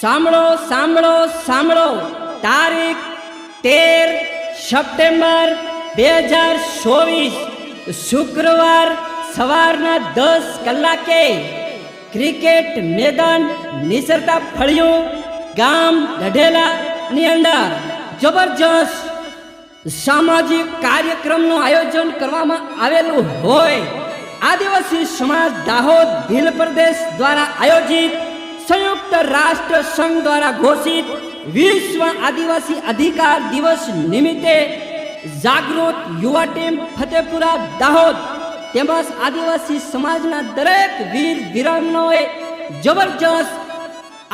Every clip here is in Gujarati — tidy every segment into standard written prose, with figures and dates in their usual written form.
સાંભળો સાંભળો સાંભળો. તારીખ 13 સપ્ટેમ્બર 2024 શુક્રવાર સવારના 10 કલાકે ક્રિકેટ મેદાન નિસરતા ફળિયું ગામ ગઢેલાની અંદર જબરજસ્ત સામાજિક કાર્યક્રમનું આયોજન કરવામાં આવેલું હોય. આદિવાસી સમાજ દાહોદ ભીલ પ્રદેશ દ્વારા આયોજિત સંયુક્ત રાષ્ટ્ર સંઘ દ્વારા ઘોષિત વિશ્વ આદિવાસી અધિકાર દિવસ નિમિત્તે જાગૃત યુવા ટીમ ફતેપુરા દાહોદ તેમજ આદિવાસી સમાજના દરેક વીર વિરાંગનાઓએ જબરજસ્ત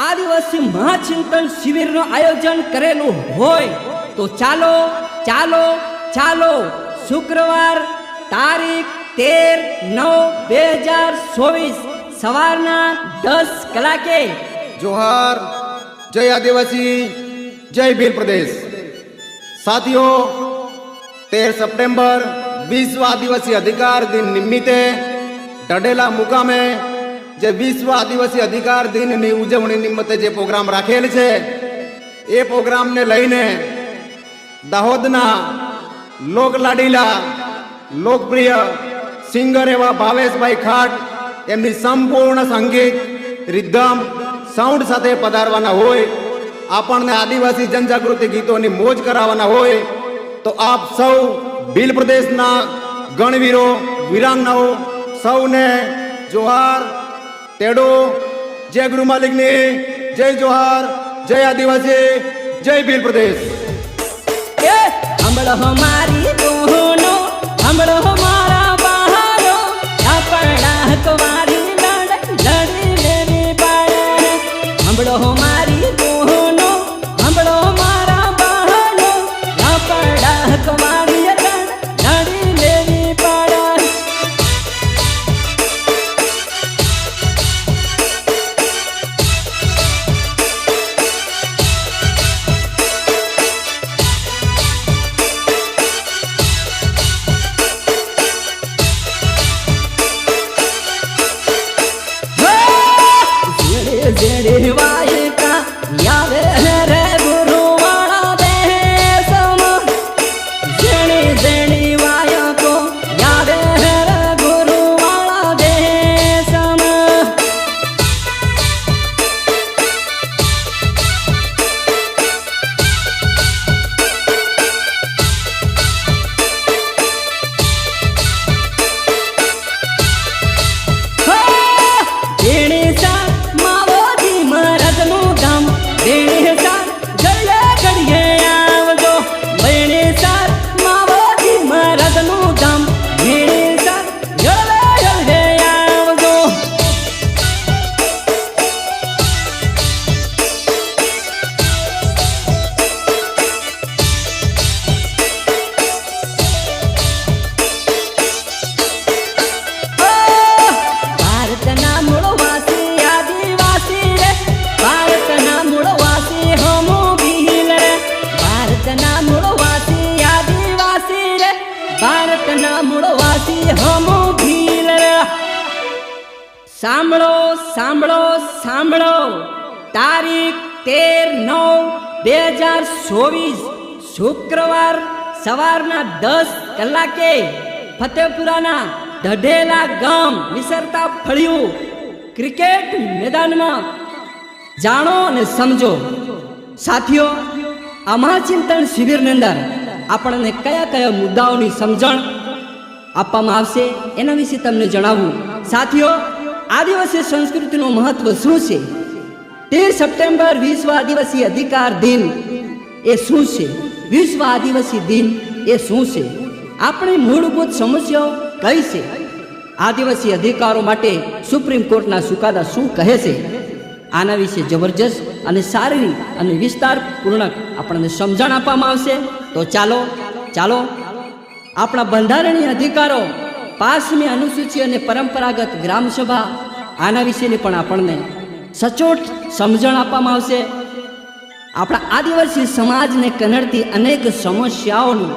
આદિવાસી મહાચિંતન શિબિરનું આયોજન કરેલું હોય. તો ચાલો ચાલો ચાલો શુક્રવાર તારીખ 13/9/2024 સવારના 10 કલાકે. जोहार, जय आदिवासी, जय भील प्रदेश. साथियों, 13 सितंबर विश्व आदिवासी अधिकार दिन निमित्ते ढढेला मुकामे जे विश्व आदिवासी अधिकार दिन ની ઉજવણી નિમિત્તે જે પ્રોગ્રામ રાખેલ છે એ પ્રોગ્રામને લઈને દાહોદના લોકલાડીલા લોકપ્રિય સિંગર એવા ભાવેશભાઈ ખાટ એમની સંપૂર્ણ સંગીત રિધમ સાઉન્ડ સાથે પધારવાના હોય. આપણને આદિવાસી જનજાગૃતિ ગીતોની મોજ કરાવવાના હોય. તો આપ સૌ ભીલ પ્રદેશના ગણવીરો વિરાંગનાઓ સૌને જોહાર, તેડો, જય ગુરુ માલિકની, જય જોહાર, જય આદિવાસી, જય ભીલ પ્રદેશ. હમળો મારી બહેનો, હમળો મારા બહારો, આપણા કવારી લડી લેવી પડે. હમળો મારી બહેનો, હમળો મારા બહારો, આપણા કવારી લડી લેવી પડે. જેડે વાયકા યાવે રે ગુરુવાળા દેશમાં, જેણે જેણે વાયકો યાવે રે ગુરુવાળા દેશમાં. જેણે સા માવોજી મહારાજનું ગામ, જેણે સાર જઈએ ઘડીએ આવજો. જેણે સાર માવોજી મહારાજનું ગામ, જેણે સાર જળે આવજો. ભારતના મૂળવાસી આદિવાસી રે, ભારતના મૂળવાસી હમુ ભીલ રે. ભારતના મૂળવાસી આદિવાસી રે, ભારતના મૂળવાસી હમુ ભીલ રે. સાંભળો સાંભળો સાંભળો. તારીખ 13/9/2024 શુક્રવાર સવારના 10 કલાકે ફતેપુરાના ઢઢેલા ગામ વિસરતા ફળિયું ક્રિકેટ મેદાનમાં જાણો અને સમજો. સાથીઓ, આ મહાચિંતન શિબિરની અંદર આપણને કયા કયા મુદ્દાઓની સમજણ આપવામાં આવશે એના વિશે તમને જણાવું. સાથીઓ, આદિવાસી સંસ્કૃતિનું મહત્વ શું છે? 13 સપ્ટેમ્બર વિશ્વ આદિવાસી અધિકાર દિન એ શું છે? વિશ્વ આદિવાસી દિન એ શું છે? આપણી મૂળભૂત સમસ્યાઓ કઈ છે? આદિવાસી અધિકારો માટે સુપ્રીમ કોર્ટના ચુકાદા શું કહે છે? આના વિશે જબરજસ્ત અને સારી અને વિસ્તારપૂર્ણક આપણને સમજણ આપવામાં આવશે. તો ચાલો ચાલો આપણા બંધારણીય અધિકારો, 5મી અનુસૂચિ અને પરંપરાગત ગ્રામસભા, આના વિશેની પણ આપણને સચોટ સમજણ આપવામાં આવશે. આપણા આદિવાસી સમાજને કનડતી અનેક સમસ્યાઓનું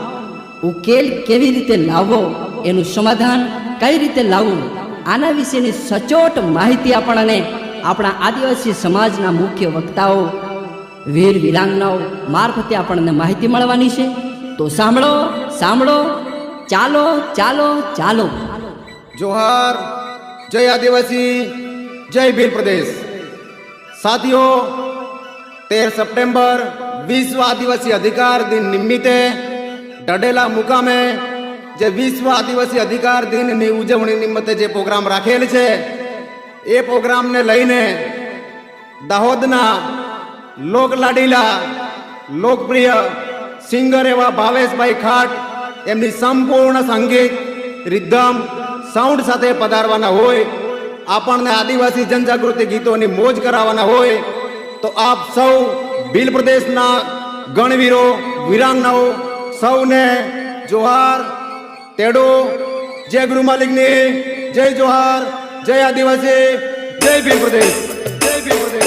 ઉકેલ કેવી રીતે લાવવો, એનું સમાધાન કઈ રીતે લાવવું, આના વિશેની સચોટ માહિતી આપણને આપણા આદિવાસી સમાજના મુખ્ય વક્તાઓ વીર વિરાંગનાઓ મારફતે આપણને માહિતી મળવાની છે. તો સાંભળો સાંભળો, ચાલો ચાલો ચાલો. जोहार, जय आदिवासी, जय भील प्रदेश. साथियों, 13 सप्टेम्बर विश्व आदिवासी अधिकार दिन निमित्ते ढढेला मुकामे जे विश्व आदिवासी अधिकार दिन ની ઉજવણી નિમિત્તે જે પ્રોગ્રામ રાખેલ છે એ પ્રોગ્રામને લઈને દાહોદના લોકલાડીલા લોકપ્રિય સિંગર એવા ભાવેશભાઈ ખાટ એમની સંપૂર્ણ સંગીત રિધમ સાઉન્ડ સાથે પધારવાના હોય, આપણને આદિવાસી જનજાગૃતિ ગીતોની મોજ કરાવવાના હોય. તો આપ સૌ ભીલ પ્રદેશના ગણવીરો વિરાંગનાઓ સૌને જોહાર, તેડો, જય ગૃહ માલિકની, જય જોહાર, જય આદિવાસી, જય ભીલ પ્રદેશ, જય ભીલ પ્રદેશ.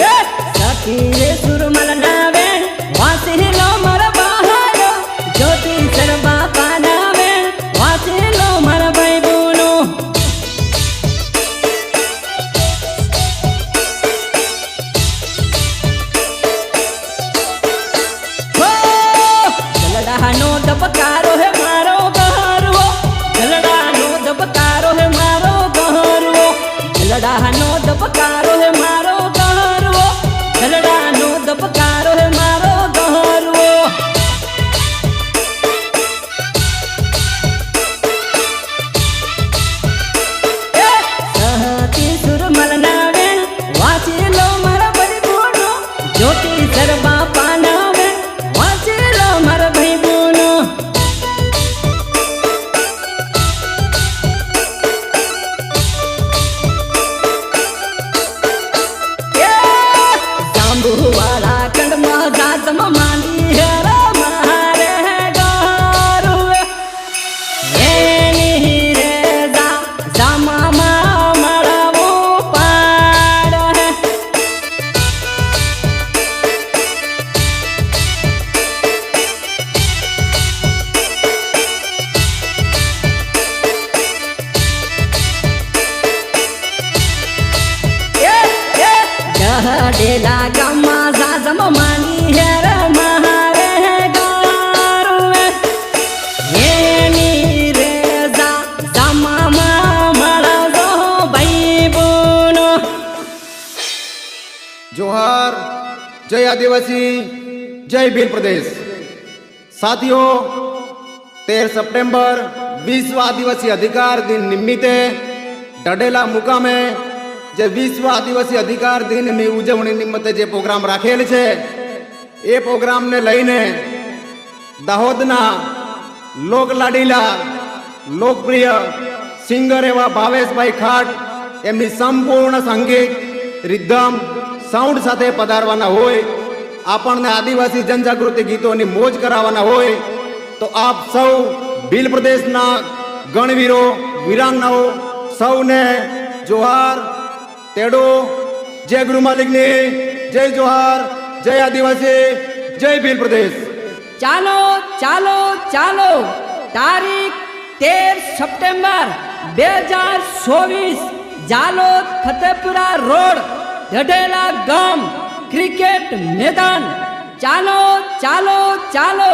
સખીરે સુરમલ નાવેણ વાસીલો મર બહારો, જ્યોતિ સરબા પાનાવેણ વાસીલો મર ભાઈ બોલો. જલડાનો ધબકારો હે મારો ગહરવો, જલડાનો ધબકારો હે મારો ગહરવો, જલડાનો ધબકારો હે મારો ગહરવો, જલડાનો ધબકારો હે મારો ગહરવો. સહતી સુરમલ નાવેણ વાંચેલો મારા ભાઈ બોલો, જ્યોતિ સરબા પાનાવેણ વાંચેલો મારા ભાઈ બોલો. જાંબુવાળા કંડમાં જાતમાં માંડી હેરા મારે ગરુવે, એની રે જામામાં મળવો પાડે. ઢઢેલા ગામમાં જાજમાં માંડી હેરા મારે ગરુવે, એની રે જામામાં મળવો ભાઈ બોલો. जोहार, जय आदिवासी, जय भील प्रदेश. साथियों, 13 सप्टेम्बर विश्व आदिवासी अधिकार दिन निमित्ते ढढेला मुकामे જે વિશ્વ આદિવાસી અધિકાર દિનની ઉજવણી નિમિત્તે જે પ્રોગ્રામ રાખેલ છે એ પ્રોગ્રામને લઈને દાહોદના લોકલાડીલા લોકપ્રિય સિંગર એવા ભાવેશભાઈ ખાટ એમની સંપૂર્ણ સંગીત રિધમ સાઉન્ડ સાથે પધારવાના હોય, આપણને આદિવાસી જનજાગૃતિ ગીતોની મોજ કરાવવાના હોય. તો આપ સૌ ભીલ પ્રદેશના ગણવીરો વિરાંગનાઓ સૌને જોહાર, તેડો, જય ગૃહ માલિકની, જય જોહાર, જય આદિવાસી, જય ભીલ પ્રદેશ. ચાલો ચાલો ચાલો. તારીખ 13 સપ્ટેમ્બર 2024 જાલોદ ફતેપુરા રોડ ઢઢેલા ગામ ક્રિકેટ મેદાન. ચાલો ચાલો ચાલો.